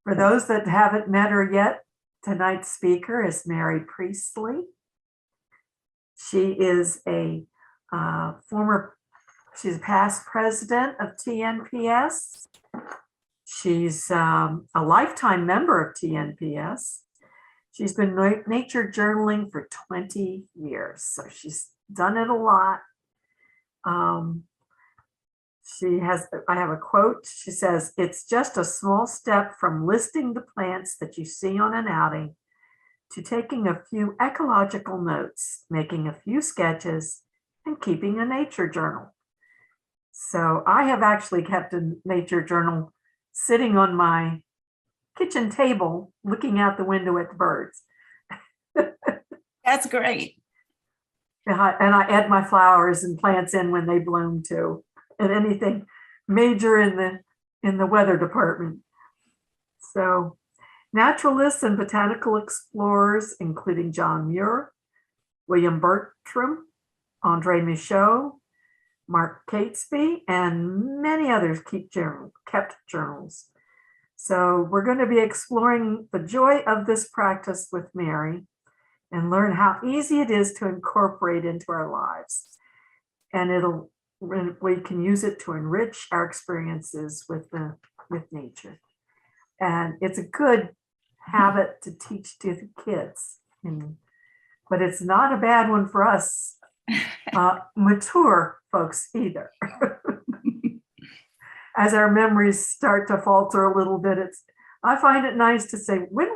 For those that haven't met her yet, tonight's speaker is Mary Priestley. She is a she's a past president of TNPS. She's a lifetime member of TNPS. She's been nature journaling for 20 years, so she's done it a lot. I have a quote. She says, "It's just a small step from listing the plants that you see on an outing to taking a few ecological notes, making a few sketches, and keeping a nature journal." So I have actually kept a nature journal sitting on my kitchen table, looking out the window at the birds. That's great. And I add my flowers and plants in when they bloom too, and anything major in the weather department. So naturalists and botanical explorers, including John Muir, William Bertram, Andre Michaud, Mark Catesby, and many others kept journals. So we're going to be exploring the joy of this practice with Mary and learn how easy it is to incorporate into our lives. And we can use it to enrich our experiences with nature. And it's a good habit to teach to the kids, but it's not a bad one for us mature folks either. As our memories start to falter a little bit, I find it nice to say, when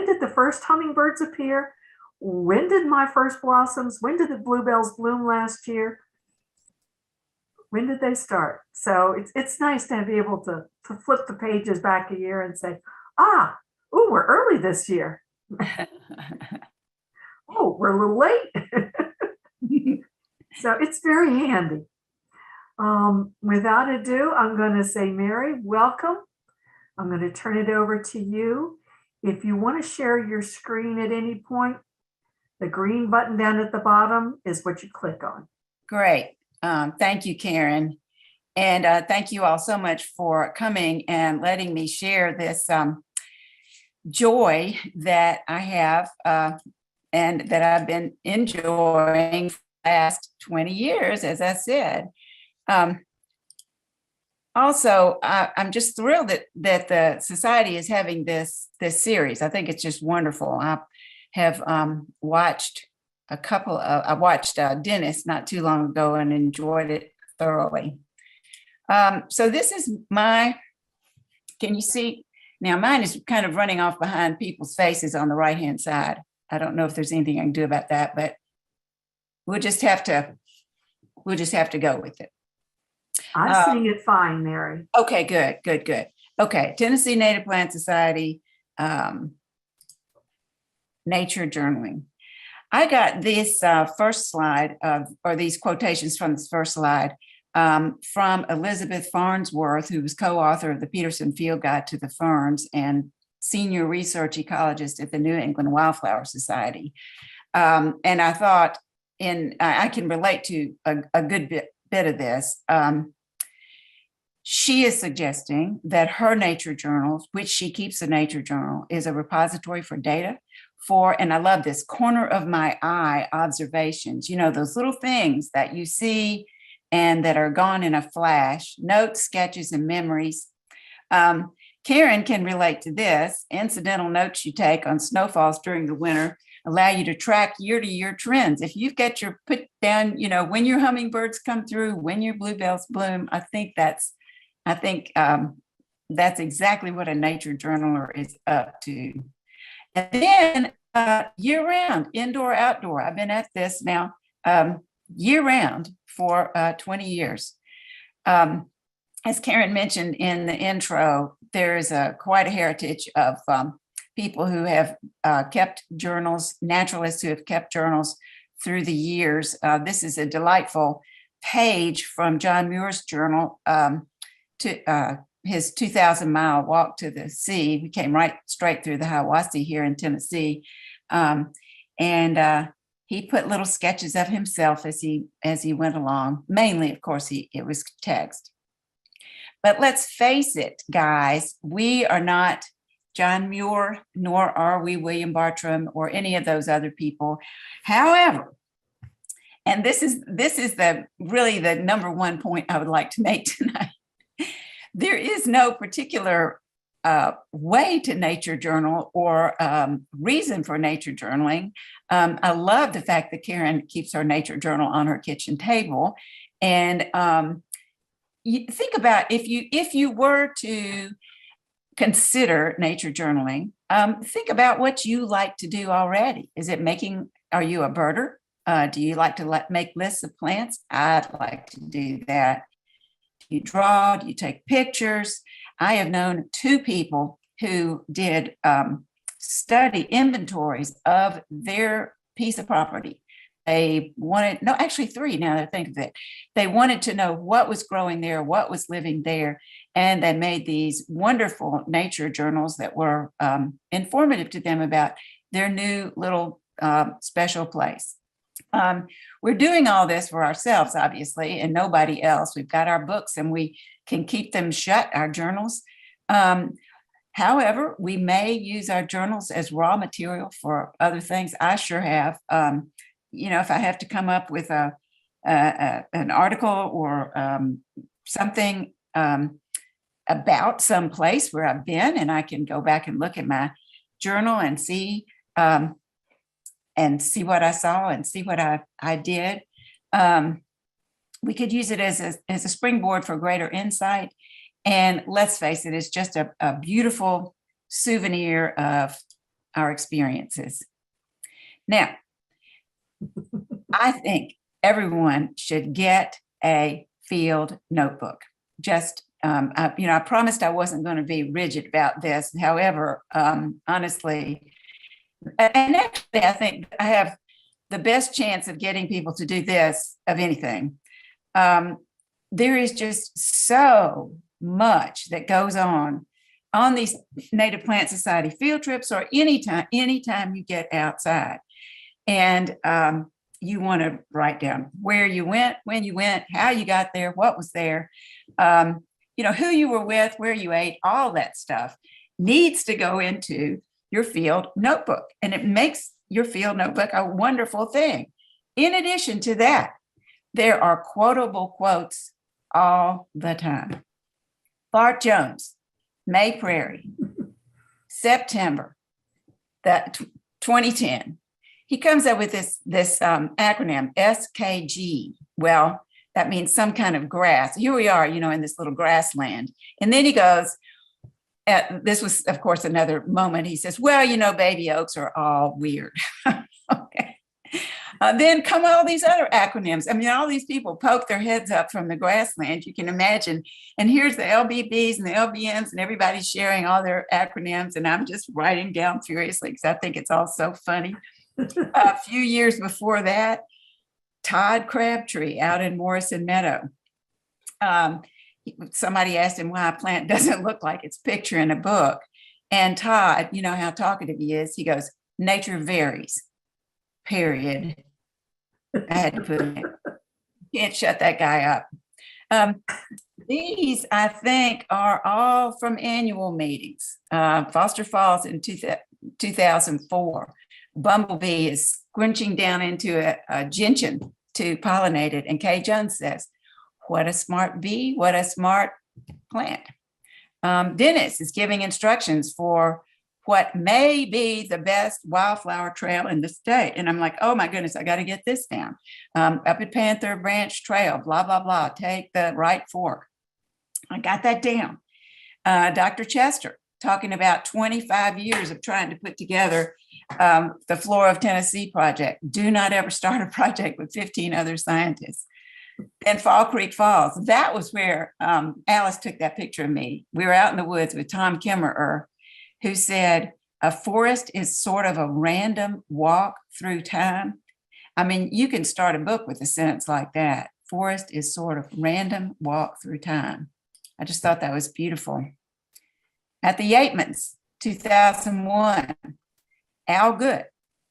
did the first hummingbirds appear? When did my first blossoms? When did the bluebells bloom last year? When did they start? So it's nice to be able to flip the pages back a year and say, we're early this year. Oh, we're a little late. So it's very handy. Without ado, I'm going to say, Mary, welcome. I'm going to turn it over to you. If you want to share your screen at any point, the green button down at the bottom is what you click on. Great. Thank you, Karen. And thank you all so much for coming and letting me share this joy that I have and that I've been enjoying for the last 20 years, as I said. Also, I'm just thrilled that the Society is having this series. I think it's just wonderful. I have watched I watched Dennis not too long ago and enjoyed it thoroughly. So this is can you see? Now mine is kind of running off behind people's faces on the right-hand side. I don't know if there's anything I can do about that, but we'll just have to go with it. I'm seeing it fine, Mary. Okay, good. Okay, Tennessee Native Plant Society, nature journaling. I got this first slide or these quotations from this first slide from Elizabeth Farnsworth, who was co-author of the Peterson Field Guide to the Ferns and senior research ecologist at the New England Wildflower Society. And I thought, I can relate to a good bit of this. She is suggesting that her nature journals, which she keeps a nature journal, is a repository for data and I love this, corner of my eye observations, those little things that you see and that are gone in a flash, notes, sketches, and memories. Karen can relate to this. Incidental notes you take on snowfalls during the winter allow you to track year-to-year trends. If you've got your put down, when your hummingbirds come through, when your bluebells bloom, I think that's exactly what a nature journaler is up to. And then year-round, indoor, outdoor. I've been at this now year-round for 20 years. As Karen mentioned in the intro, there is quite a heritage of people who have kept journals, naturalists who have kept journals through the years. This is a delightful page from John Muir's journal to his 2,000-mile walk to the sea. We came right straight through the Hiwassee here in Tennessee. And he put little sketches of himself as he went along. Mainly, of course, it was text. But let's face it, guys, we are not John Muir, nor are we William Bartram or any of those other people. However, and this is the really the number one point I would like to make tonight. There is no particular way to nature journal or reason for nature journaling. I love the fact that Karen keeps her nature journal on her kitchen table. And you think about if you were to consider nature journaling, think about what you like to do already. Are you a birder? Do you like to make lists of plants? I'd like to do that. Do you draw? Do you take pictures? I have known 2 people who did study inventories of their piece of property. Actually 3 now that I think of it. They wanted to know what was growing there, what was living there, and they made these wonderful nature journals that were informative to them about their new little special place. We're doing all this for ourselves, obviously, and nobody else. We've got our books and we can keep them shut, our journals. However, we may use our journals as raw material for other things. I sure have. If I have to come up with an article or something about some place where I've been, and I can go back and look at my journal and see what I saw and see what I did. We could use it as a springboard for greater insight. And let's face it, it's just a beautiful souvenir of our experiences. Now, I think everyone should get a field notebook. Just, I promised I wasn't going to be rigid about this. However, honestly, and actually, I think I have the best chance of getting people to do this of anything. There is just so much that goes on these Native Plant Society field trips or anytime you get outside. And you want to write down where you went, when you went, how you got there, what was there, who you were with, where you ate, all that stuff needs to go into your field notebook. And it makes your field notebook a wonderful thing. In addition to that, there are quotable quotes all the time. Bart Jones, May Prairie, September, 2010. He comes up with this acronym, SKG. Well, that means some kind of grass. Here we are, in this little grassland. And then he goes, this was, of course, another moment. He says, well, baby oaks are all weird. Okay. Then come all these other acronyms. I mean, all these people poke their heads up from the grassland, you can imagine. And here's the LBBs and the LBMs, and everybody's sharing all their acronyms. And I'm just writing down furiously because I think it's all so funny. A few years before that, Todd Crabtree out in Morrison Meadow. Somebody asked him why a plant doesn't look like its picture in a book. And Todd, you know how talkative he is. He goes, nature varies, period. I had to put it in. Can't shut that guy up. These, I think, are all from annual meetings. Foster Falls in 2004. Bumblebee is squinching down into a gentian to pollinate it. And Kay Jones says, what a smart bee, what a smart plant. Dennis is giving instructions for what may be the best wildflower trail in the state. And I'm like, oh my goodness, I got to get this down. Up at Panther Branch Trail, blah, blah, blah, take the right fork. I got that down. Dr. Chester talking about 25 years of trying to put together the Flora of Tennessee project. Do not ever start a project with 15 other scientists. Then Fall Creek Falls. That was where Alice took that picture of me. We were out in the woods with Tom Kimmerer, who said, a forest is sort of a random walk through time. I mean, you can start a book with a sentence like that. Forest is sort of random walk through time. I just thought that was beautiful. At the Yatemans, 2001, Al Good,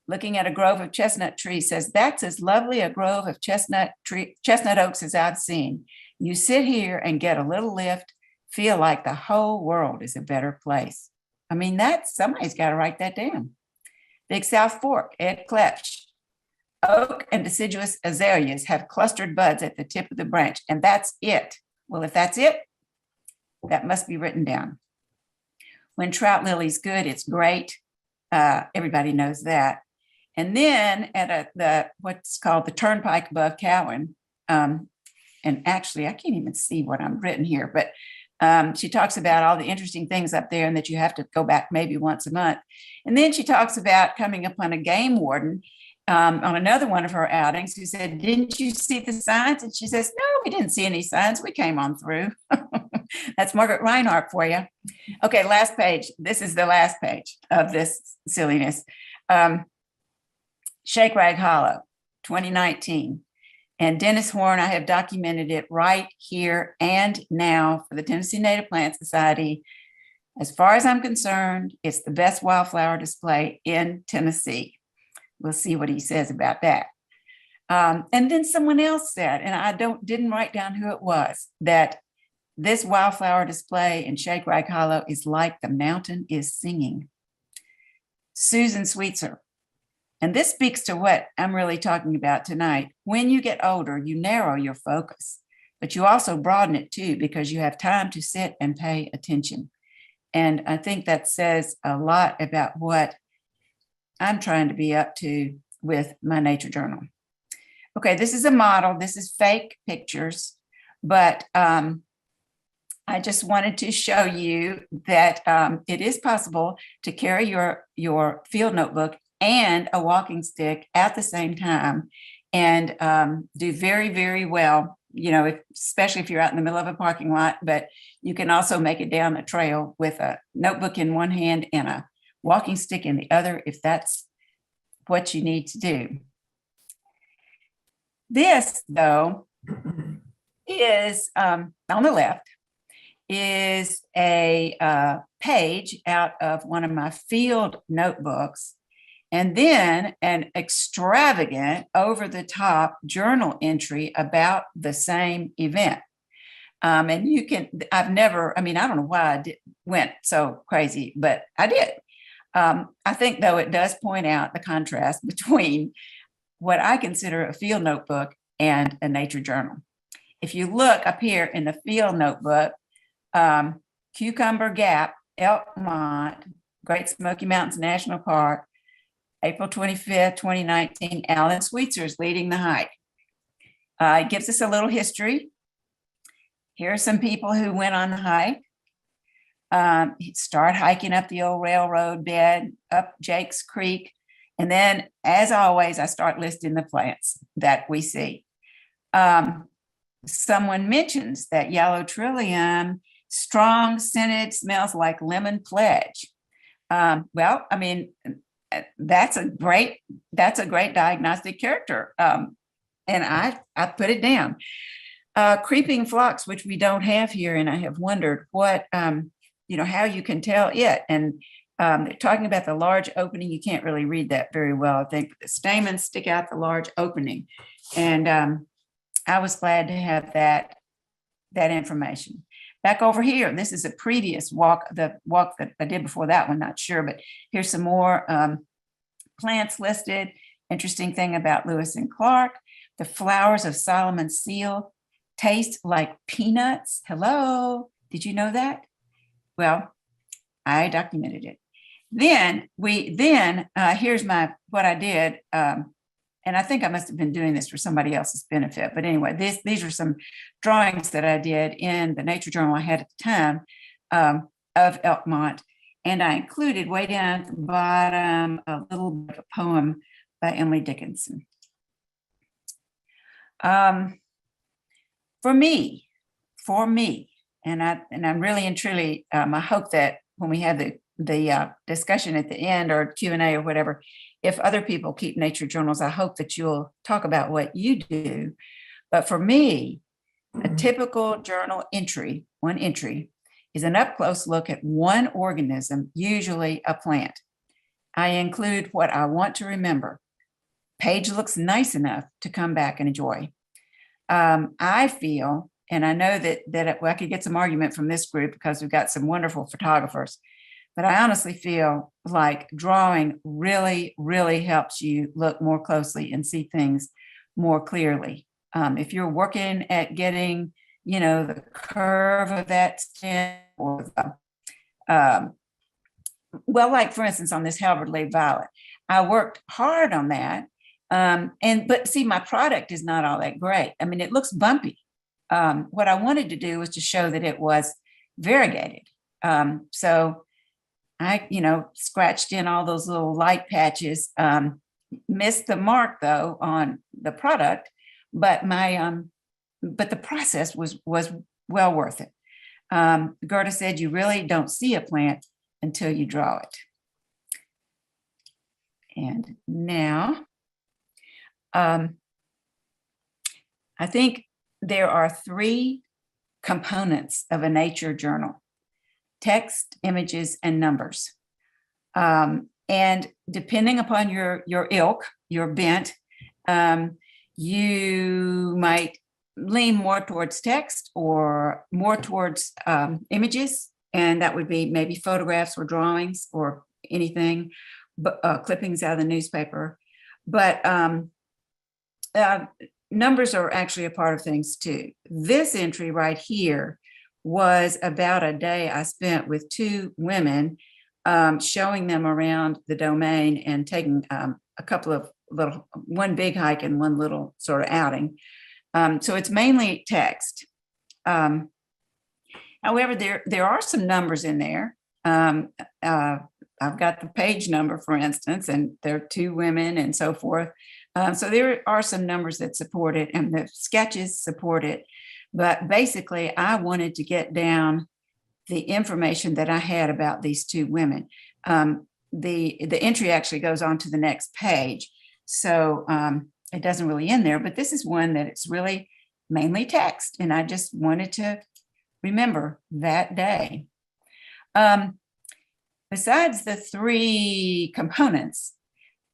looking at a grove of chestnut trees, says, that's as lovely a grove of chestnut oaks as I've seen. You sit here and get a little lift, feel like the whole world is a better place. I mean, somebody's got to write that down. Big South Fork, Ed Klepsch. Oak and deciduous azaleas have clustered buds at the tip of the branch, and that's it. Well, if that's it, that must be written down. When trout lily's good, it's great. Everybody knows that. And then at what's called the Turnpike above Cowan, and actually I can't even see what I'm written here, but she talks about all the interesting things up there and that you have to go back maybe once a month. And then she talks about coming upon a game warden on another one of her outings who said, "Didn't you see the signs?" And she says, "No, we didn't see any signs. We came on through." That's Margaret Reinhardt for you. Okay, last page. This is the last page of this silliness. Shake Rag Hollow, 2019. And Dennis Horn, I have documented it right here and now for the Tennessee Native Plant Society. As far as I'm concerned, it's the best wildflower display in Tennessee. We'll see what he says about that. And then someone else said, and I didn't write down who it was, that this wildflower display in Shake Rag Hollow is like the mountain is singing. Susan Sweetser. And this speaks to what I'm really talking about tonight. When you get older, you narrow your focus, but you also broaden it too, because you have time to sit and pay attention. And I think that says a lot about what I'm trying to be up to with my nature journal. Okay, this is a model. This is fake pictures, but I just wanted to show you that it is possible to carry your field notebook and a walking stick at the same time and do very, very well, especially if you're out in the middle of a parking lot, but you can also make it down a trail with a notebook in one hand and a walking stick in the other, if that's what you need to do. This, though, is on the left, is a page out of one of my field notebooks, and then an extravagant over-the-top journal entry about the same event. And you can, I don't know why I went so crazy, but I did. I think, though, it does point out the contrast between what I consider a field notebook and a nature journal. If you look up here in the field notebook, Cucumber Gap, Elkmont, Great Smoky Mountains National Park, April 25th, 2019, Alan Sweetser is leading the hike. It gives us a little history. Here are some people who went on the hike. Start hiking up the old railroad bed, up Jake's Creek. And then, as always, I start listing the plants that we see. Someone mentions that yellow trillium, strong scented, smells like lemon pledge. That's a great diagnostic character. And I put it down. Creeping phlox, which we don't have here, and I have wondered what, how you can tell it. And they're talking about the large opening. You can't really read that very well, I think. But the stamens stick out the large opening. And I was glad to have that information. Back over here, this is a previous walk, the walk that I did before that one, not sure, but here's some more plants listed. Interesting thing about Lewis and Clark, the flowers of Solomon's seal taste like peanuts. Hello, did you know that? Well, I documented it. Then here's what I did, and I think I must have been doing this for somebody else's benefit. But anyway, these are some drawings that I did in the nature journal I had at the time of Elkmont. And I included way down at the bottom a little bit of a poem by Emily Dickinson. For me, and I'm really and truly, I hope that when we have the discussion at the end or Q&A or whatever, if other people keep nature journals, I hope that you'll talk about what you do. But for me, a typical journal entry, one entry, is an up-close look at one organism, usually a plant. I include what I want to remember. Page looks nice enough to come back and enjoy. I feel And I know that I could get some argument from this group because we've got some wonderful photographers. But I honestly feel like drawing really, really helps you look more closely and see things more clearly. If you're working at getting, the curve of that stem, or like for instance, on this Halberd Lake violet, I worked hard on that. But see, my product is not all that great. I mean, it looks bumpy. What I wanted to do was to show that it was variegated. So I, scratched in all those little light patches, missed the mark though on the product, but but the process was well worth it. Gerda said, you really don't see a plant until you draw it. And now, I think there are 3 components of a nature journal: text, images, and numbers. And depending upon your ilk, your bent, you might lean more towards text or more towards images. And that would be maybe photographs or drawings or anything, but clippings out of the newspaper. But numbers are actually a part of things too. This entry right here was about a day I spent with 2 women, showing them around the domain and taking a couple of one big hike and one little sort of outing. So it's mainly text. However, there are some numbers in there. I've got the page number, for instance, and there are 2 women and so forth. So there are some numbers that support it, and the sketches support it. But basically, I wanted to get down the information that I had about these 2 women. The entry actually goes on to the next page, so it doesn't really end there. But this is one that it's really mainly text, and I just wanted to remember that day. Besides the 3 components,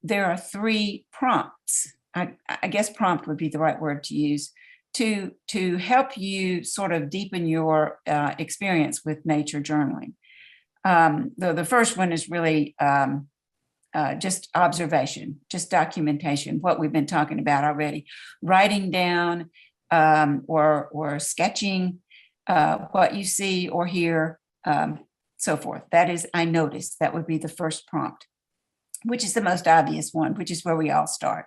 there are 3 prompts. I guess prompt would be the right word to use to help you sort of deepen your experience with nature journaling. The first one is really just observation, just documentation, what we've been talking about already, writing down or sketching what you see or hear, so forth. That is, I noticed. That would be the first prompt, which is the most obvious one, which is where we all start.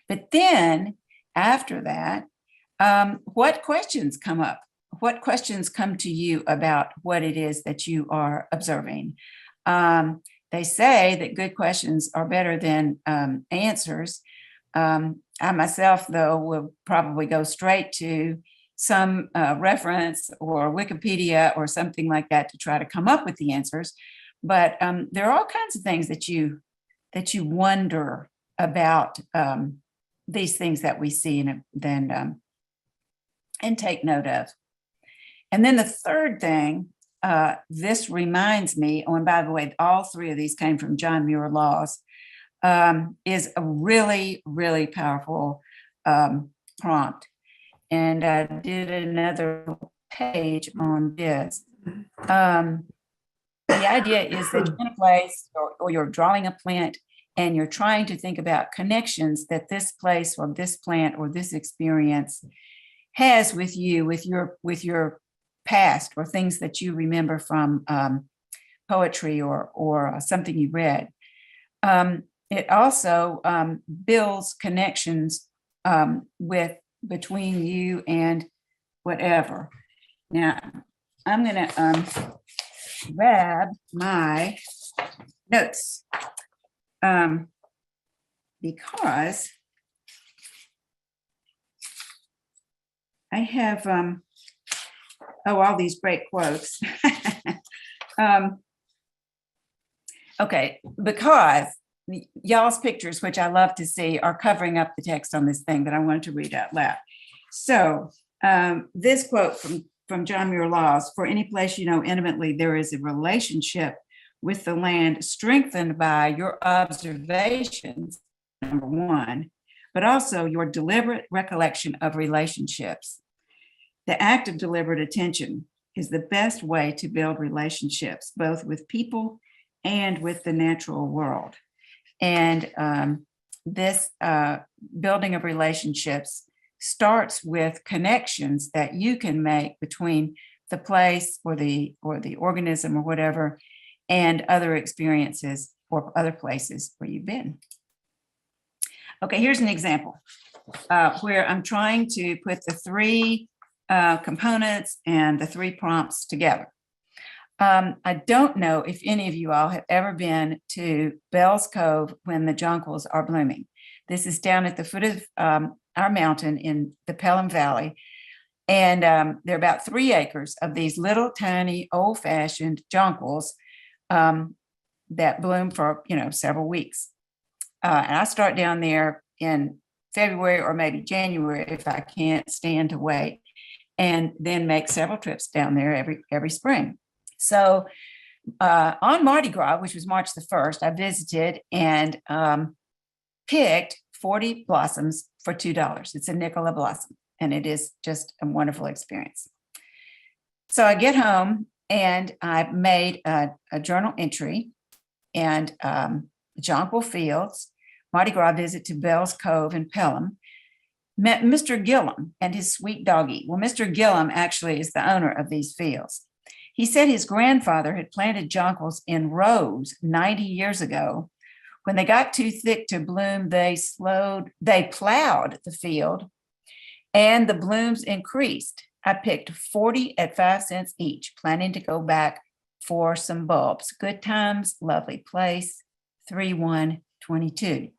But then after that, what questions come up? What questions come to you about what it is that you are observing? They say that good questions are better than answers. I myself, though, will probably go straight to some reference or Wikipedia or something like that to try to come up with the answers. But there are all kinds of things that you wonder about, these things that we see and take note of. And then the third thing, this reminds me, oh, and by the way, all 3 of these came from John Muir Laws, is a really, really powerful prompt. And I did another page on this. The idea is that you're in a place or you're drawing a plant and you're trying to think about connections that this place or this plant or this experience has with you, with your past, or things that you remember from poetry or something you read. It also builds connections between you and whatever. Now, I'm going to grab my notes because I have all these great quotes. Okay, because y'all's pictures, which I love to see, are covering up the text on this thing that I wanted to read out loud. So this quote from John Muir Laws: "For any place you know intimately, there is a relationship with the land strengthened by your observations, number 1, but also your deliberate recollection of relationships." The act of deliberate attention is the best way to build relationships, both with people and with the natural world. And this building of relationships starts with connections that you can make between the place or the organism or whatever, and other experiences or other places where you've been. Okay, here's an example where I'm trying to put the three components and the three prompts together. I don't know if any of you all have ever been to Bell's Cove when the jonquils are blooming. This is down at the foot of our mountain in the Pelham Valley. And there are about 3 acres of these little tiny old-fashioned jonquils that bloom for, several weeks. And I start down there in February or maybe January if I can't stand to wait, and then make several trips down there every spring. So on Mardi Gras, which was March the 1st, I visited and picked 40 blossoms for $2. It's a nickel a blossom, and it is just a wonderful experience. So I get home and I made a journal entry and jonquil fields, Mardi Gras visit to Bell's Cove in Pelham, met Mr. Gillum and his sweet doggie. Well, Mr. Gillum actually is the owner of these fields. He said his grandfather had planted jonquils in rows 90 years ago. When they got too thick to bloom, they plowed the field and the blooms increased. I picked 40 at 5 cents each, planning to go back for some bulbs. Good times, lovely place, 3/1/22.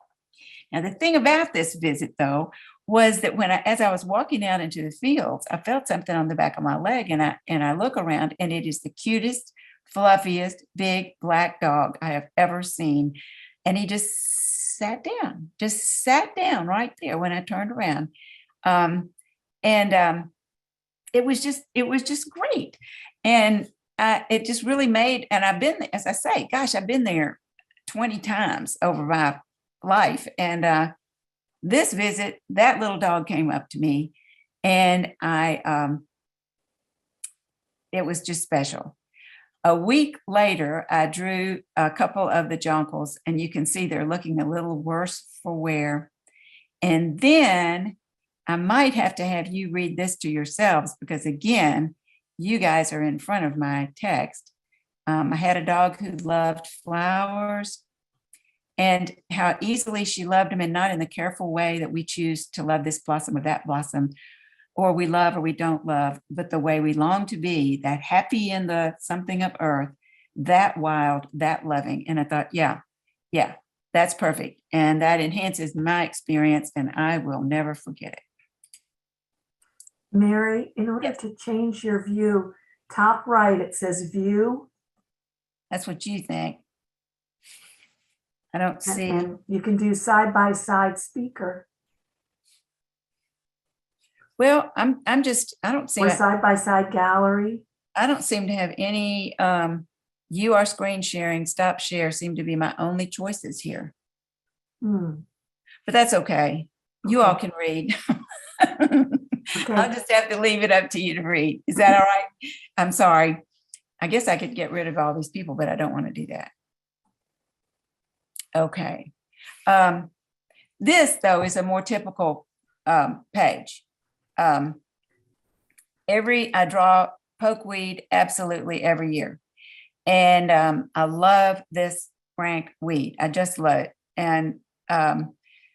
Now, the thing about this visit, though, was that as I was walking out into the fields, I felt something on the back of my leg, and I look around, and it is the cutest, fluffiest, big black dog I have ever seen. And he just sat down right there when I turned around. It was just great. And it just really made, and I've been, as I say, gosh, I've been there 20 times over my life. And this visit, that little dog came up to me, and it was just special. A week later, I drew a couple of the jonquils, and you can see they're looking a little worse for wear. And then I might have to have you read this to yourselves, because again, you guys are in front of my text. I had a dog who loved flowers, and how easily she loved them, and not in the careful way that we choose to love this blossom or that blossom, or we love or we don't love, but the way we long to be, that happy in the something of earth, that wild, that loving. And I thought, yeah, that's perfect. And that enhances my experience, and I will never forget it. Mary, in order to change your view, top right, it says view. That's what you think. I don't see. And you can do side by side speaker. Well, I don't see. Or side by side gallery. I don't seem to have any. You are screen sharing, stop share seem to be my only choices here. But that's okay. You all can read. Okay. I'll just have to leave it up to you to read. Is that all right? I'm sorry. I guess I could get rid of all these people, but I don't want to do that. Okay. This, though, is a more typical page. I draw pokeweed absolutely every year. And I love this rank weed. I just love it. And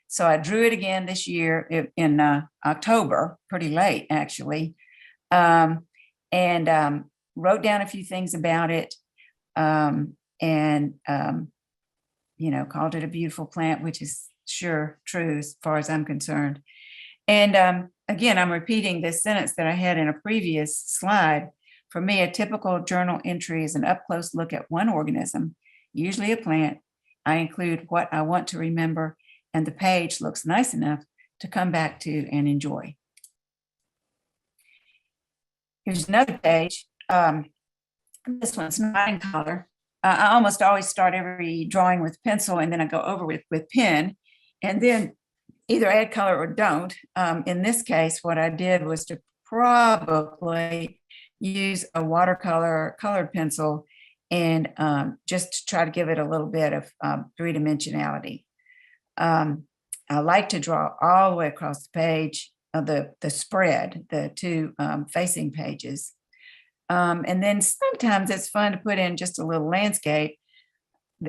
so I drew it again this year in October, pretty late actually, and wrote down a few things about it, and called it a beautiful plant, which is sure true as far as I'm concerned. And again, I'm repeating this sentence that I had in a previous slide. For me, a typical journal entry is an up-close look at one organism, usually a plant. I include what I want to remember, and the page looks nice enough to come back to and enjoy. Here's another page. This one's not in color. I almost always start every drawing with pencil, and then I go over with pen, and then either add color or don't. In this case, what I did was to probably use a watercolor colored pencil and just to try to give it a little bit of three-dimensionality. I like to draw all the way across the page of the spread, the two facing pages. And then sometimes it's fun to put in just a little landscape.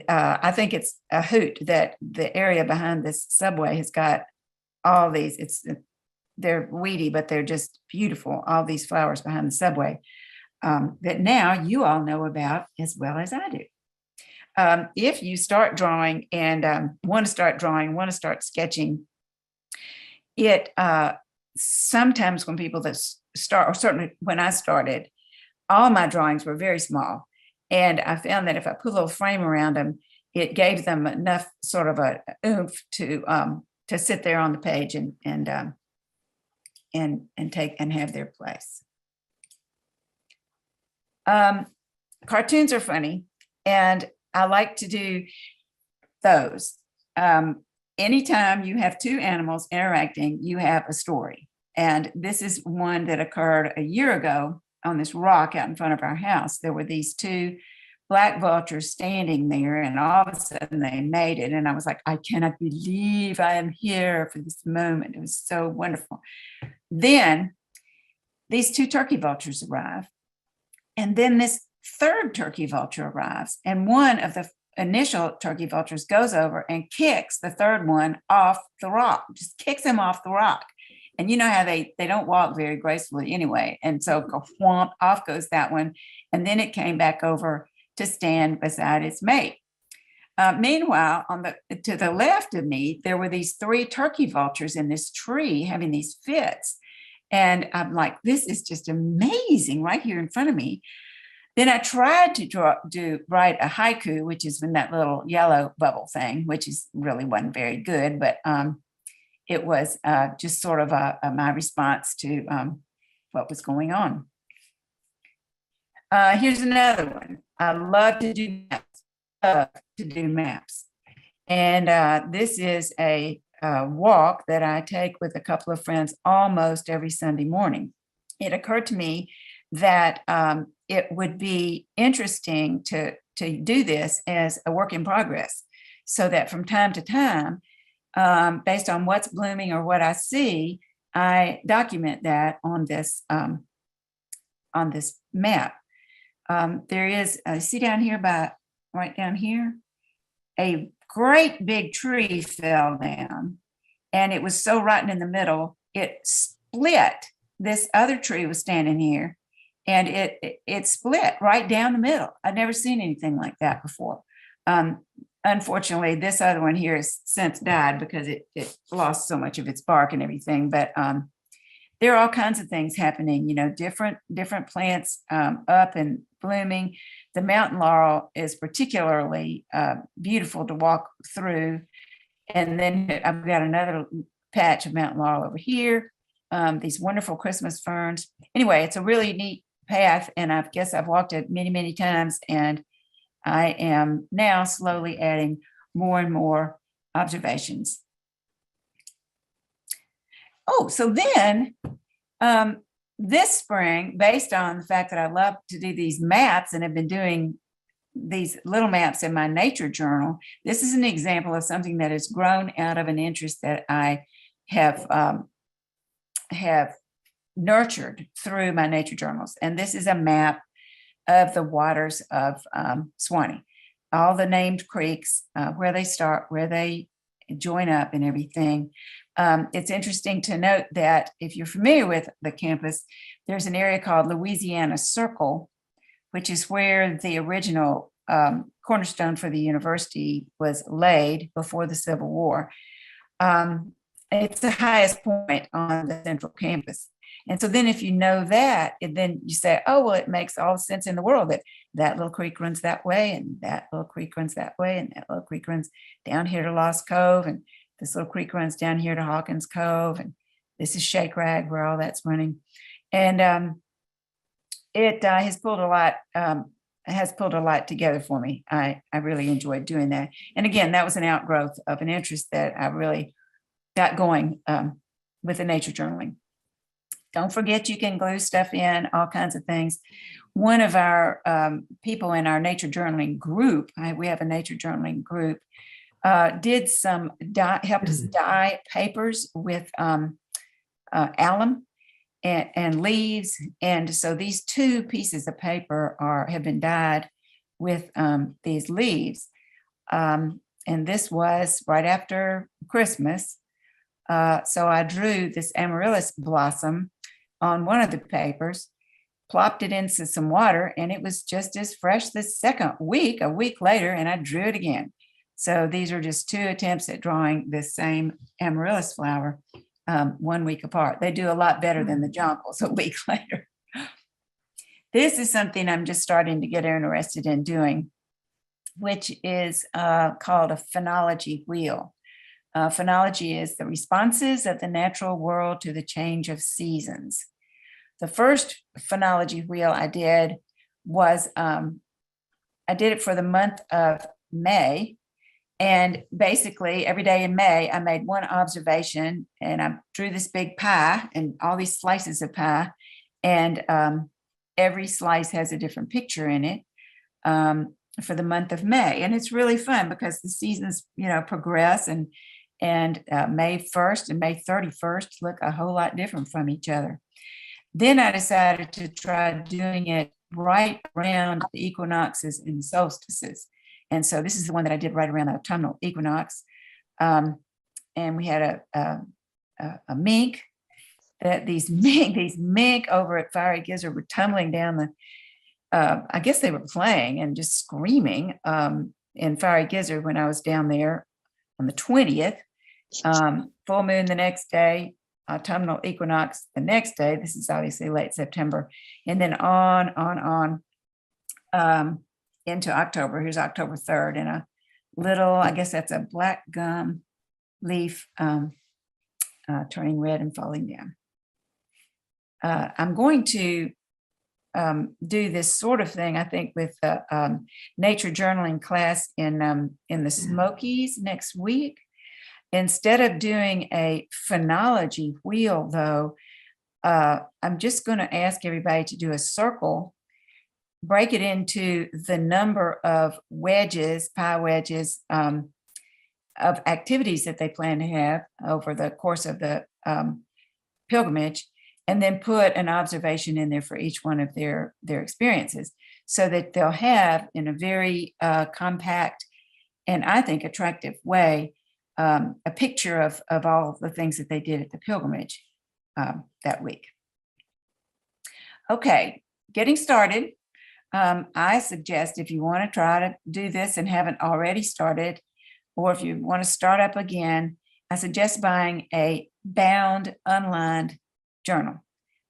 I think it's a hoot that the area behind this subway has got all these, they're weedy, but they're just beautiful, all these flowers behind the subway that now you all know about as well as I do. If you start drawing and want to start sketching, it sometimes when people that start, or certainly when I started, all my drawings were very small. And I found that if I put a little frame around them, it gave them enough sort of a oomph to sit there on the page and take and have their place. Cartoons are funny, and I like to do those. Anytime you have two animals interacting, you have a story. And this is one that occurred a year ago on this rock out in front of our house. There were these two black vultures standing there, and all of a sudden they made it. And I was like, I cannot believe I am here for this moment. It was so wonderful. Then these two turkey vultures arrive. And then this third turkey vulture arrives. And one of the initial turkey vultures goes over and kicks the third one off the rock, just kicks him off the rock. And you know how they don't walk very gracefully anyway. And so whomp, off goes that one. And then it came back over to stand beside its mate. Meanwhile, to the left of me, there were these three turkey vultures in this tree having these fits. And I'm like, this is just amazing right here in front of me. Then I tried to write a haiku, which is in that little yellow bubble thing, which really wasn't very good, but it was just sort of my response to what was going on. Here's another one. I love to do maps. And this is a walk that I take with a couple of friends almost every Sunday morning. It occurred to me that it would be interesting to do this as a work in progress, so that from time to time, based on what's blooming or what I see, I document that on this map. There is, see down here right down here, a great big tree fell down, and it was so rotten in the middle, it split. This other tree was standing here, and it split right down the middle. I'd never seen anything like that before. Unfortunately, this other one here has since died because it lost so much of its bark and everything. But there are all kinds of things happening, different plants up and blooming. The mountain laurel is particularly beautiful to walk through. And then I've got another patch of mountain laurel over here, these wonderful Christmas ferns. Anyway, it's a really neat path, and I guess I've walked it many, many times, and I am now slowly adding more and more observations. Oh, so then this spring, based on the fact that I love to do these maps and have been doing these little maps in my nature journal, this is an example of something that has grown out of an interest that I have nurtured through my nature journals. And this is a map of the waters of Swanee, all the named creeks, where they start, where they join up and everything. It's interesting to note that if you're familiar with the campus, there's an area called Louisiana Circle, which is where the original cornerstone for the university was laid before the Civil War. It's the highest point on the central campus. And so then if you know that, and then you say, oh, well, it makes all the sense in the world that little creek runs that way, and that little creek runs that way, and that little creek runs down here to Lost Cove, and this little creek runs down here to Hawkins Cove, and this is Shake Rag where all that's running. And it has pulled a lot together for me. I really enjoyed doing that. And again, that was an outgrowth of an interest that I really got going with the nature journaling. Don't forget you can glue stuff in, all kinds of things. One of our people in our nature journaling group, we have a nature journaling group, did some helped us dye papers with alum and leaves. And so these two pieces of paper have been dyed with these leaves. And this was right after Christmas. So I drew this amaryllis blossom on one of the papers, plopped it into some water, and it was just as fresh the second week, a week later, and I drew it again. So these are just two attempts at drawing this same amaryllis flower 1 week apart. They do a lot better than the jonquils a week later. This is something I'm just starting to get interested in doing, which is called a phenology wheel. Phenology is the responses of the natural world to the change of seasons. The first phenology wheel I did was, I did it for the month of May. And basically every day in May, I made one observation and I drew this big pie and all these slices of pie. And every slice has a different picture in it for the month of May. And it's really fun because the seasons, progress, and May 1st and May 31st look a whole lot different from each other. Then I decided to try doing it right around the equinoxes and solstices. And so this is the one that I did right around the autumnal equinox. And we had a mink, these mink over at Fiery Gizzard were tumbling down the, I guess they were playing and just screaming in Fiery Gizzard when I was down there on the 20th. Full moon the next day, autumnal equinox the next day. This is obviously late September. And then on into October. Here's October 3rd, and a little, I guess that's a black gum leaf turning red and falling down. I'm going to do this sort of thing, I think, with the nature journaling class in the Smokies next week. Instead of doing a phenology wheel, though, I'm just going to ask everybody to do a circle, break it into the number of wedges, pie wedges, of activities that they plan to have over the course of the pilgrimage, and then put an observation in there for each one of their experiences, so that they'll have, in a very compact and I think attractive way, a picture of all the things that they did at the pilgrimage that week. Okay, getting started. I suggest, if you want to try to do this and haven't already started, or if you want to start up again, I suggest buying a bound, unlined journal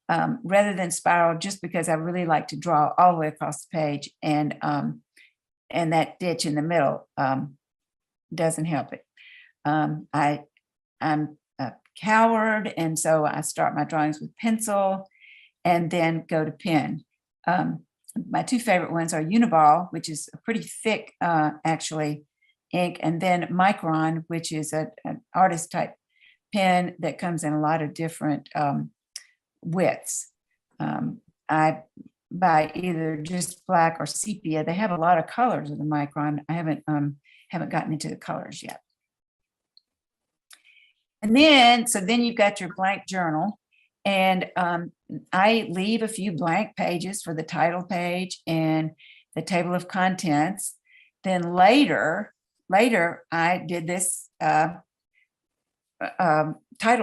rather than spiral, just because I really like to draw all the way across the page, and that ditch in the middle doesn't help it. I'm a coward, and so I start my drawings with pencil and then go to pen. My two favorite ones are Uniball, which is a pretty thick, actually, ink, and then Micron, which is an artist type pen that comes in a lot of different widths. I buy either just black or sepia. They have a lot of colors of the Micron. I haven't gotten into the colors yet. And then, so then you've got your blank journal, and I leave a few blank pages for the title page and the table of contents. Then later I did this title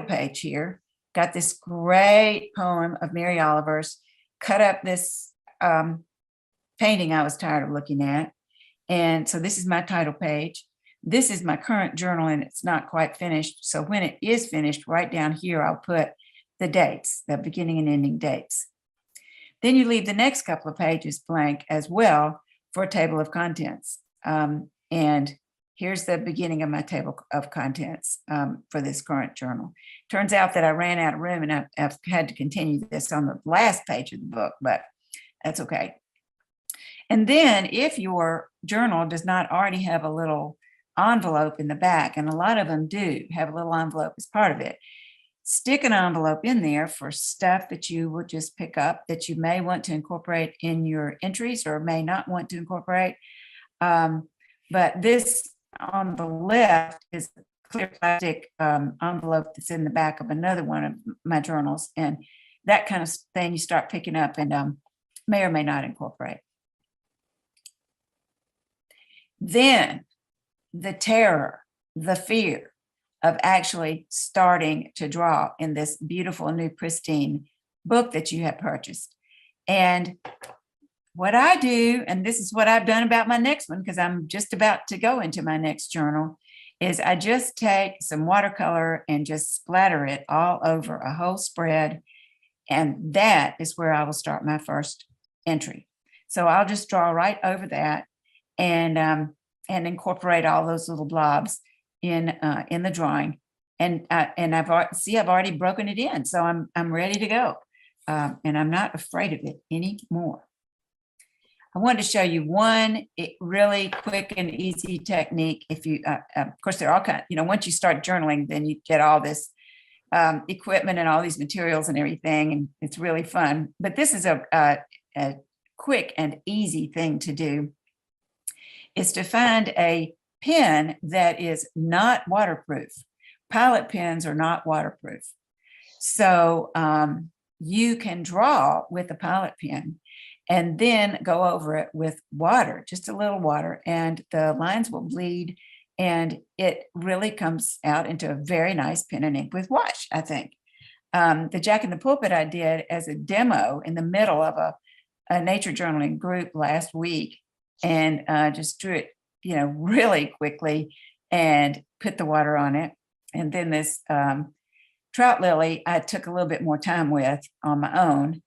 page here, got this great poem of Mary Oliver's, cut up this painting I was tired of looking at. And so this is my title page. This is my current journal, and it's not quite finished. So when it is finished, right down here, I'll put the dates, the beginning and ending dates. Then you leave the next couple of pages blank as well for a table of contents. And here's the beginning of my table of contents for this current journal. Turns out that I ran out of room, and I've had to continue this on the last page of the book, but that's okay. And then if your journal does not already have a little envelope in the back, and a lot of them do have a little envelope as part of it, stick an envelope in there for stuff that you will just pick up that you may want to incorporate in your entries or may not want to incorporate. But this on the left is a clear plastic envelope that's in the back of another one of my journals. And that kind of thing you start picking up and may or may not incorporate. Then the terror, the fear of actually starting to draw in this beautiful new pristine book that you have purchased. And what I do, and this is what I've done about my next one, because I'm just about to go into my next journal, is I just take some watercolor and just splatter it all over a whole spread. And that is where I will start my first entry. So I'll just draw right over that and incorporate all those little blobs in the drawing. And I've already broken it in, so I'm ready to go, and I'm not afraid of it anymore. I wanted to show you one really quick and easy technique. If you, of course, they're all kind of, once you start journaling, then you get all this equipment and all these materials and everything, and it's really fun. But this is a quick and easy thing to do, is to find a pen that is not waterproof. Pilot pens are not waterproof. So you can draw with a pilot pen and then go over it with water, just a little water, and the lines will bleed, and it really comes out into a very nice pen and ink with wash, I think. The Jack in the Pulpit I did as a demo in the middle of a nature journaling group last week, and just drew it, really quickly and put the water on it. And then this trout lily, I took a little bit more time with on my own.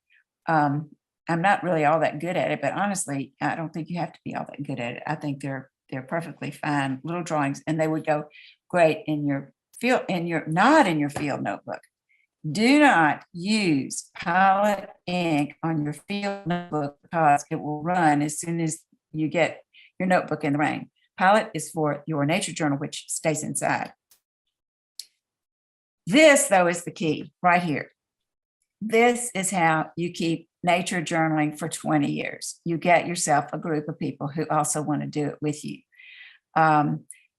I'm not really all that good at it, but honestly, I don't think you have to be all that good at it. I think they're perfectly fine little drawings, and they would go great in your field, not in your field notebook. Do not use pilot ink on your field notebook because it will run as soon as you get your notebook in the rain. Pilot is for your nature journal, which stays inside. This, though, is the key right here. This is how you keep nature journaling for 20 years. You get yourself a group of people who also want to do it with you.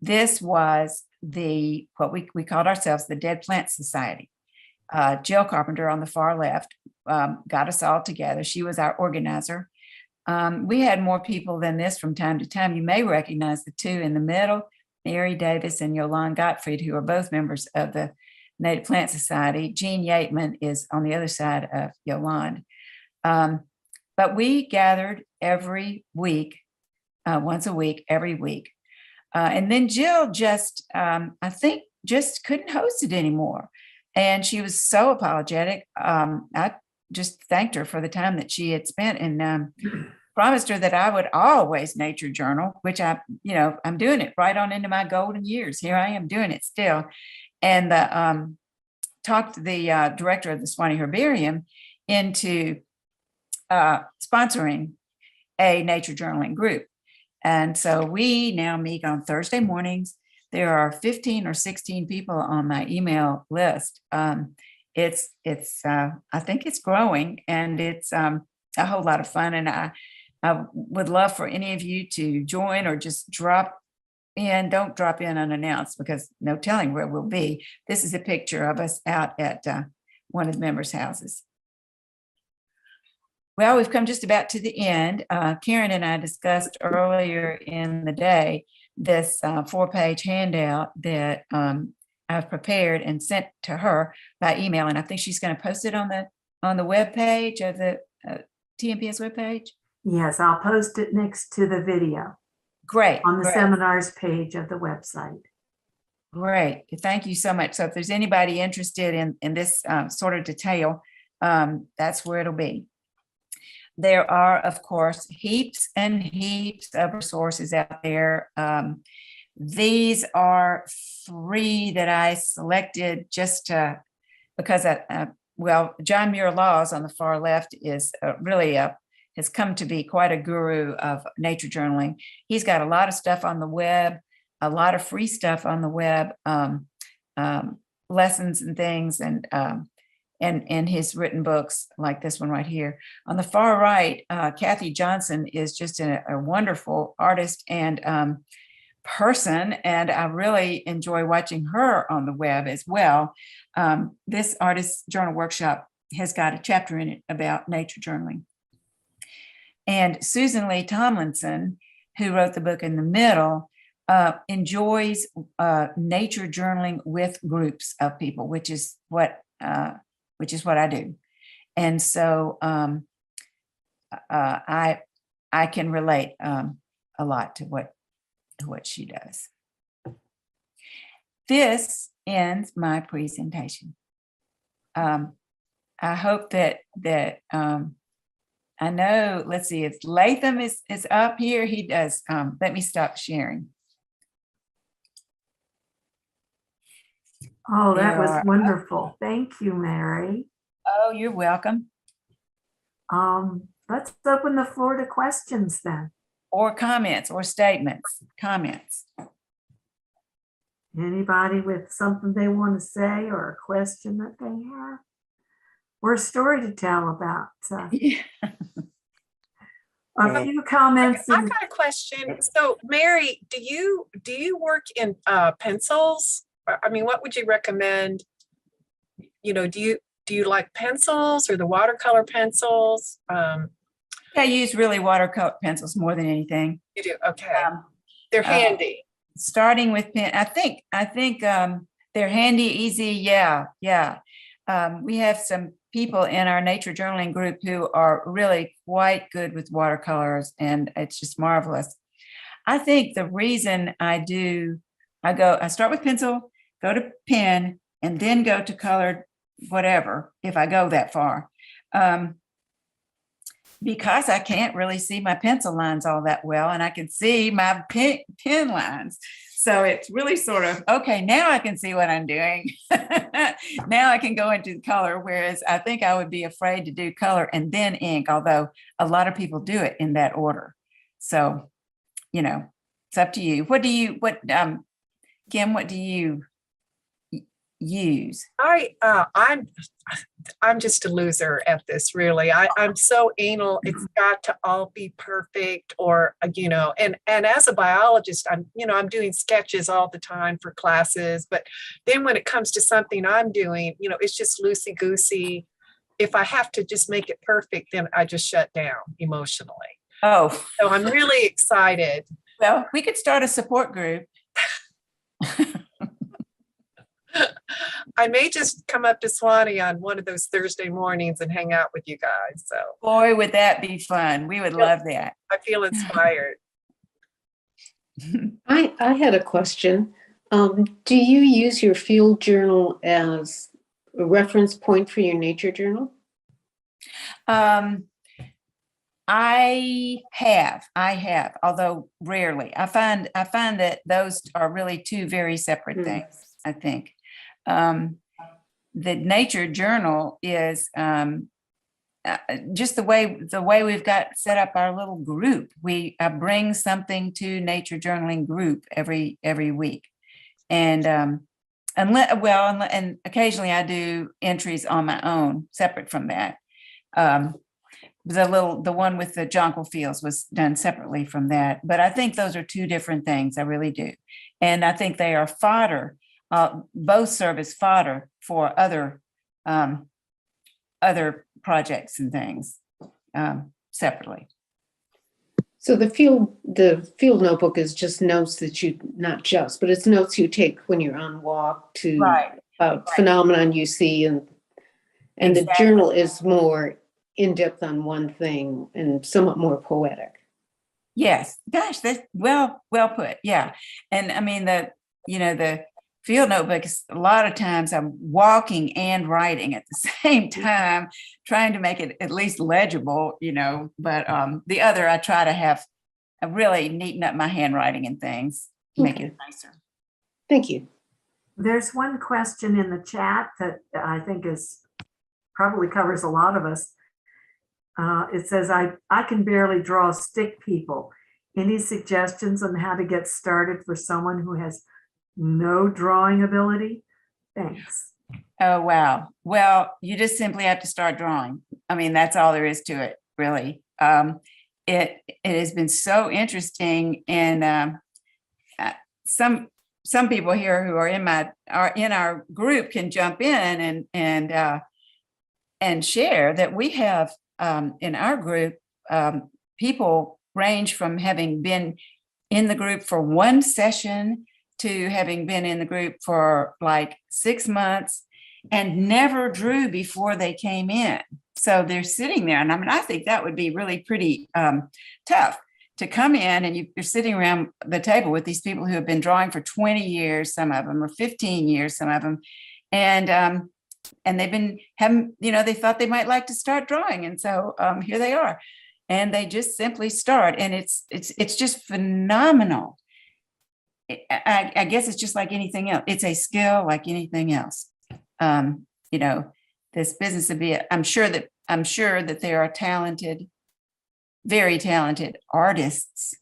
This was what we called ourselves the Dead Plant Society. Jill Carpenter on the far left got us all together. She was our organizer. We had more people than this from time to time. You may recognize the two in the middle, Mary Davis and Yolande Gottfried, who are both members of the Native Plant Society. Jean Yateman is on the other side of Yolande. But we gathered every week, once a week, every week. And then Jill just, I think, just couldn't host it anymore. And she was so apologetic. I just thanked her for the time that she had spent and promised her that I would always nature journal, which I'm doing it right on into my golden years. Here I am doing it still. And talked the director of the Swanee Herbarium into sponsoring a nature journaling group. And so we now meet on Thursday mornings. There are 15 or 16 people on my email list. It's I think it's growing, and it's a whole lot of fun. And I would love for any of you to join or just drop in. Don't drop in unannounced because no telling where we'll be. This is a picture of us out at one of the members' houses. Well, we've come just about to the end. Karen and I discussed earlier in the day this 4-page handout that I've prepared and sent to her by email, and I think she's going to post it on the web page of the TNPS webpage. Yes, I'll post it next to the video. Great. On the seminars page of the website. Great. Thank you so much. So if there's anybody interested in this sort of detail, that's where it'll be. There are, of course, heaps and heaps of resources out there. These are 3 that I selected just because, John Muir Laws on the far left is really has come to be quite a guru of nature journaling. He's got a lot of stuff on the web, a lot of free stuff on the web. lessons and things, and his written books like this one right here. On the far right, Kathy Johnson is just a wonderful artist and person, and I really enjoy watching her on the web as well. This Artist Journal Workshop has got a chapter in it about nature journaling. And Susan Lee Tomlinson, who wrote the book in the middle, enjoys nature journaling with groups of people, which is what I do. And so I can relate a lot to what she does. This ends my presentation. I hope that I know, let's see, if Latham is up here, he does. Let me stop sharing. Oh, that was wonderful. Thank you, Mary. Oh, you're welcome. Let's open the floor to questions then. Or comments or statements, comments. Anybody with something they want to say or a question that they have? Or a story to tell about? Yeah. A few comments. I've got a question. So, Mary, do you work in pencils? I mean, what would you recommend? You know, do you like pencils or the watercolor pencils? I use really watercolor pencils more than anything. You do? Okay. They're handy. Starting with pen, I think they're handy, easy. Yeah. We have some people in our nature journaling group who are really quite good with watercolors, and it's just marvelous. I think the reason I start with pencil, go to pen, and then go to colored whatever, if I go that far. Because I can't really see my pencil lines all that well, and I can see my pen lines. So it's really sort of, okay, now I can see what I'm doing. Now I can go into color, whereas I think I would be afraid to do color and then ink, although a lot of people do it in that order. So, it's up to you. Kim, what do you use? I'm just a loser at this, really. I'm so anal. It's got to all be perfect, or and as a biologist, I'm doing sketches all the time for classes, but then when it comes to something I'm doing, it's just loosey goosey. If I have to just make it perfect, then I just shut down emotionally. Oh, so I'm really excited. Well, we could start a support group. I may just come up to Swanee on one of those Thursday mornings and hang out with you guys. So, boy, would that be fun. We would love that. I feel inspired. I had a question. Do you use your field journal as a reference point for your nature journal? I have, although rarely. I find that those are really two very separate things, I think. The nature journal is just the way we've got set up our little group. We bring something to nature journaling group every week, and occasionally I do entries on my own separate from that. The one with the jonquil fields was done separately from that, but I think those are two different things. I really do, and I think they are fodder. Both serve as fodder for other projects and things separately. So the field notebook is just notes that but it's notes you take when you're on walk about phenomenon you see, and exactly. The journal is more in depth on one thing and somewhat more poetic. Yes, gosh, that's well put. Yeah, and I mean the field notebook is a lot of times I'm walking and writing at the same time, trying to make it at least legible, but the other, I try to really neaten up my handwriting and things to make it nicer. Thank you. There's one question in the chat that I think probably covers a lot of us. It says, I can barely draw stick people. Any suggestions on how to get started for someone who has no drawing ability? Thanks. Oh, wow. Well, you just simply have to start drawing. I mean, that's all there is to it, really. It has been so interesting, and some people here who are in our group can jump in and share that we have in our group people range from having been in the group for one session to having been in the group for like 6 months and never drew before they came in. So they're sitting there. And I mean, I think that would be really pretty tough to come in and you're sitting around the table with these people who have been drawing for 20 years, some of them, or 15 years, some of them. And they've been having, they thought they might like to start drawing. And so here they are. And they just simply start. And it's just phenomenal. I guess it's just like anything else. It's a skill like anything else. This business of I'm sure that there are talented, very talented artists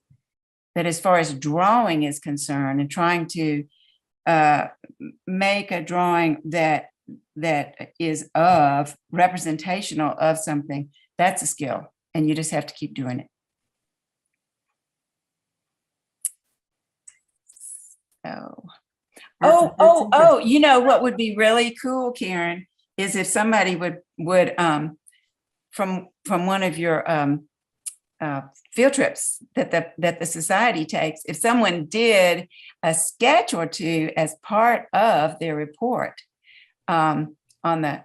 that as far as drawing is concerned and trying to make a drawing that is representational of something, that's a skill. And you just have to keep doing it. So, what would be really cool, Karen, is if somebody would from one of your field trips that the society takes, if someone did a sketch or two as part of their report on the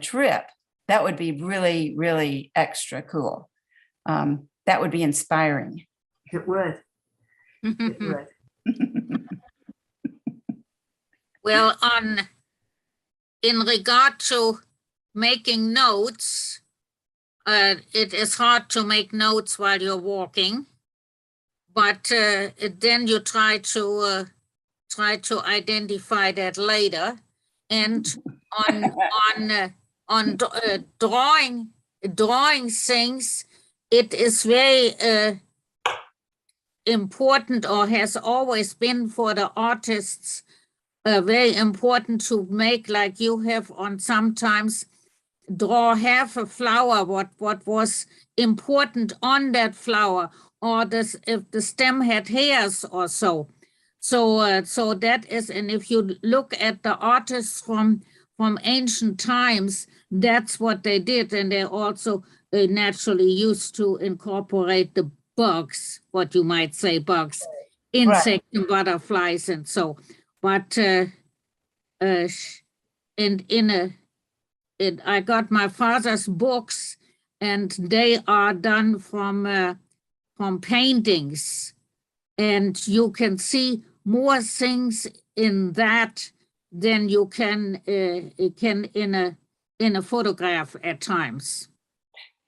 trip, that would be really, really extra cool. That would be inspiring. It would. It would. Well, in regard to making notes, it is hard to make notes while you're walking, but then you try to identify that later. And on drawing things, it is very important, or has always been for the artists, very important to make, like you have on sometimes, draw half a flower, what was important on that flower, or if the stem had hairs or so. So that is, and if you look at the artists from ancient times, that's what they did. And they also naturally used to incorporate the bugs, what you might say, bugs, insects, right, and butterflies and so. But I got my father's books, and they are done from paintings, and you can see more things in that than you can in a photograph at times.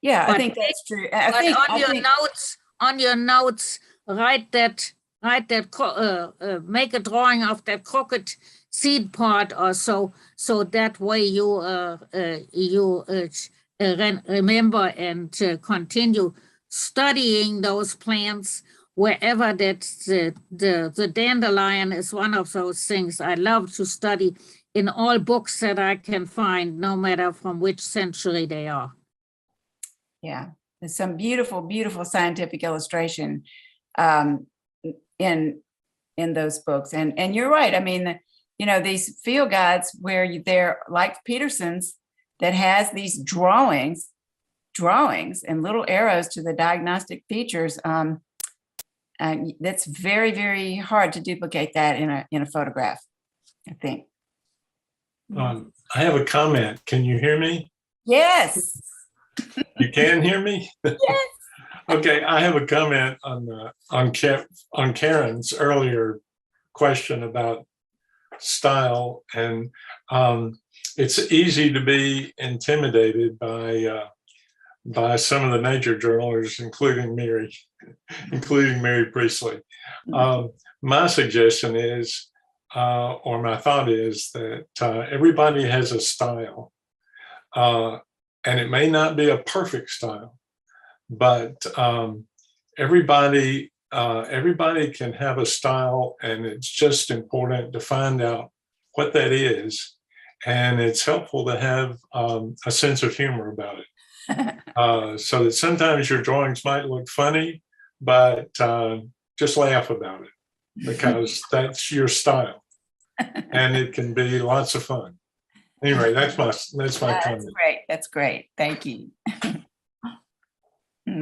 Yeah, but I think that's true. On your notes, write that. Make a drawing of that crooked seed pod or so that way you remember and continue studying those plants wherever the dandelion is one of those things I love to study in all books that I can find, no matter from which century they are. Yeah, there's some beautiful, beautiful scientific illustration in those books, and you're right. I mean, these field guides where they're like Peterson's, that has these drawings and little arrows to the diagnostic features. That's very, very hard to duplicate that in a photograph, I think. I have a comment. Can you hear me? Yes. You can hear me? Yes. Okay, I have a comment on Karen's earlier question about style, and it's easy to be intimidated by some of the nature journalers, including Mary Priestley. My suggestion is, or my thought is, that everybody has a style, and it may not be a perfect style, but everybody can have a style, and it's just important to find out what that is and it's helpful to have a sense of humor about it. So that sometimes your drawings might look funny, but just laugh about it because that's your style, and it can be lots of fun. Anyway, that's my That's comment. great. That's great. Thank you.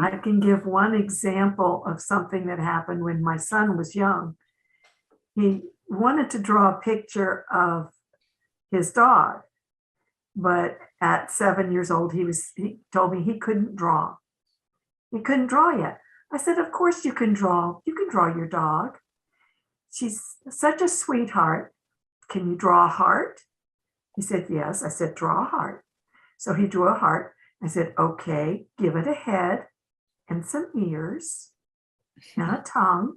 I can give one example of something that happened when my son was young. He wanted to draw a picture of his dog, but at 7 years old, he told me he couldn't draw. He couldn't draw yet. I said, of course you can draw. You can draw your dog. She's such a sweetheart. Can you draw a heart? He said, yes. I said, draw a heart. So he drew a heart. I said, okay, give it a head and some ears and a tongue,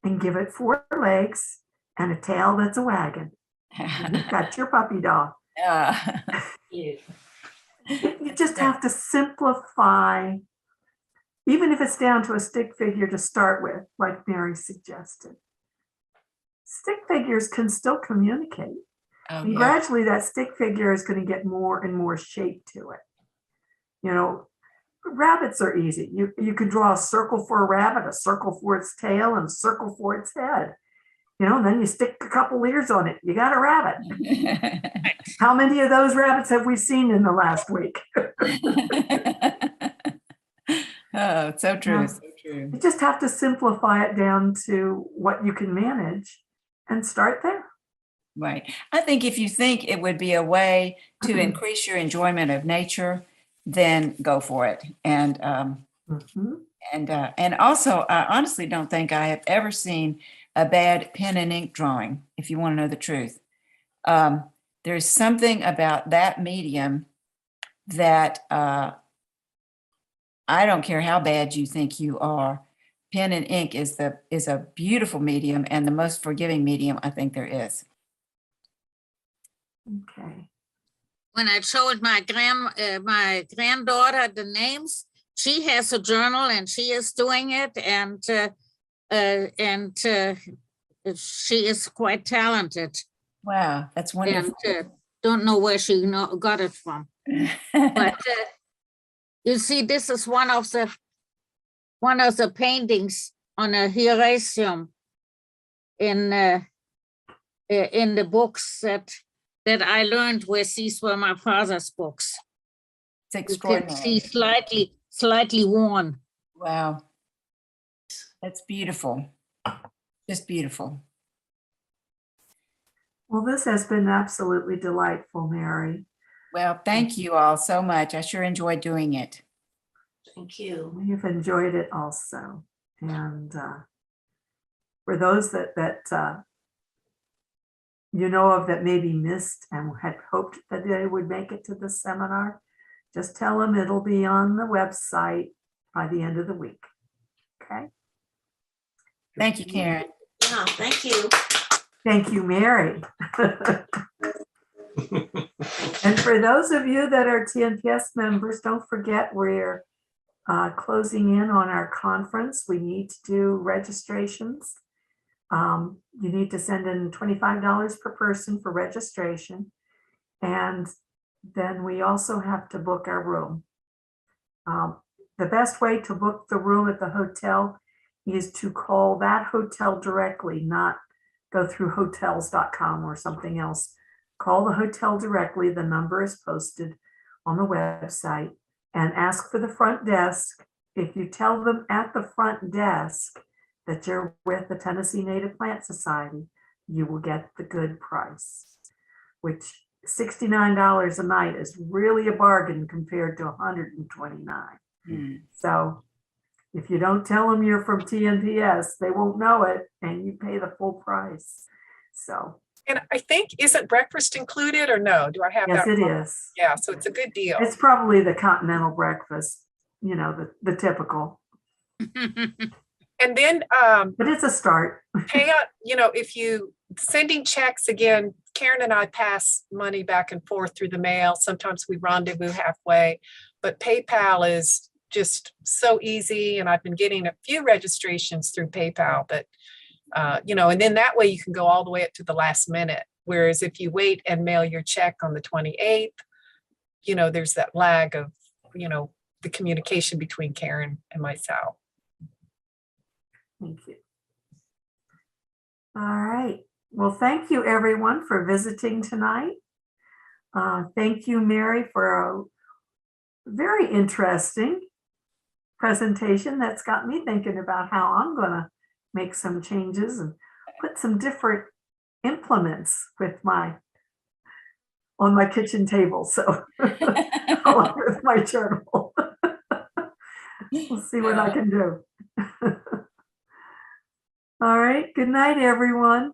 and give it 4 legs and a tail that's a wagon. You've got your puppy dog. You just have to simplify, even if it's down to a stick figure to start with, like Mary suggested. Stick figures can still communicate. And gradually that stick figure is going to get more and more shape to it. You know, rabbits are easy. You could draw a circle for a rabbit, a circle for its tail, and a circle for its head. You know, and then you stick a couple ears on it. You got a rabbit. How many of those rabbits have we seen in the last week? Oh, so true. Yeah. So true. You just have to simplify it down to what you can manage and start there. Right. I think if you think it would be a way to increase your enjoyment of nature, then go for it. And and also, I honestly don't think I have ever seen a bad pen and ink drawing, if you want to know the truth. There's something about that medium that I don't care how bad you think you are. Pen and ink is a beautiful medium and the most forgiving medium I think there is. Okay. When I showed my granddaughter the names, she has a journal and she is doing it, and she is quite talented. Wow, that's wonderful. And don't know where she got it from. But you see, this is one of the paintings on a Herasium in the books that I learned with. These were my father's books. It's extraordinary. You can see slightly worn. Wow. That's beautiful. Just beautiful. Well, this has been absolutely delightful, Mary. Well, thank you all so much. I sure enjoyed doing it. Thank you. We've enjoyed it also. And for those that you know of that maybe missed and had hoped that they would make it to the seminar, just tell them it'll be on the website by the end of the week. Okay. Thank you, Karen. Yeah, thank you. Thank you, Mary. And for those of you that are TNPS members, don't forget we're closing in on our conference. We need to do registrations. You need to send in $25 per person for registration. And then we also have to book our room. The best way to book the room at the hotel is to call that hotel directly, not go through hotels.com or something else. Call the hotel directly. The number is posted on the website, and ask for the front desk. If you tell them at the front desk that you're with the Tennessee Native Plant Society, you will get the good price, which $69 a night is really a bargain compared to $129. So if you don't tell them you're from TNPS, they won't know it, and you pay the full price. So. And I think, isn't breakfast included or no? Do I have Yes, that? it wrong? is. Yeah, so it's a good deal. It's probably the continental breakfast, you know, the typical. And then but it's a start. pay out, you know, if you sending checks again, Karen and I pass money back and forth through the mail. Sometimes we rendezvous halfway, but PayPal is just so easy. And I've been getting a few registrations through PayPal, but you know, and then that way you can go all the way up to the last minute Whereas if you wait and mail your check on the 28th, there's that lag of, the communication between Karen and myself. Thank you. All right. Well, thank you everyone for visiting tonight. Thank you, Mary, for a very interesting presentation that's got me thinking about how I'm going to make some changes and put some different implements on my kitchen table. So along with my journal. We'll see what I can do. All right. Good night, everyone.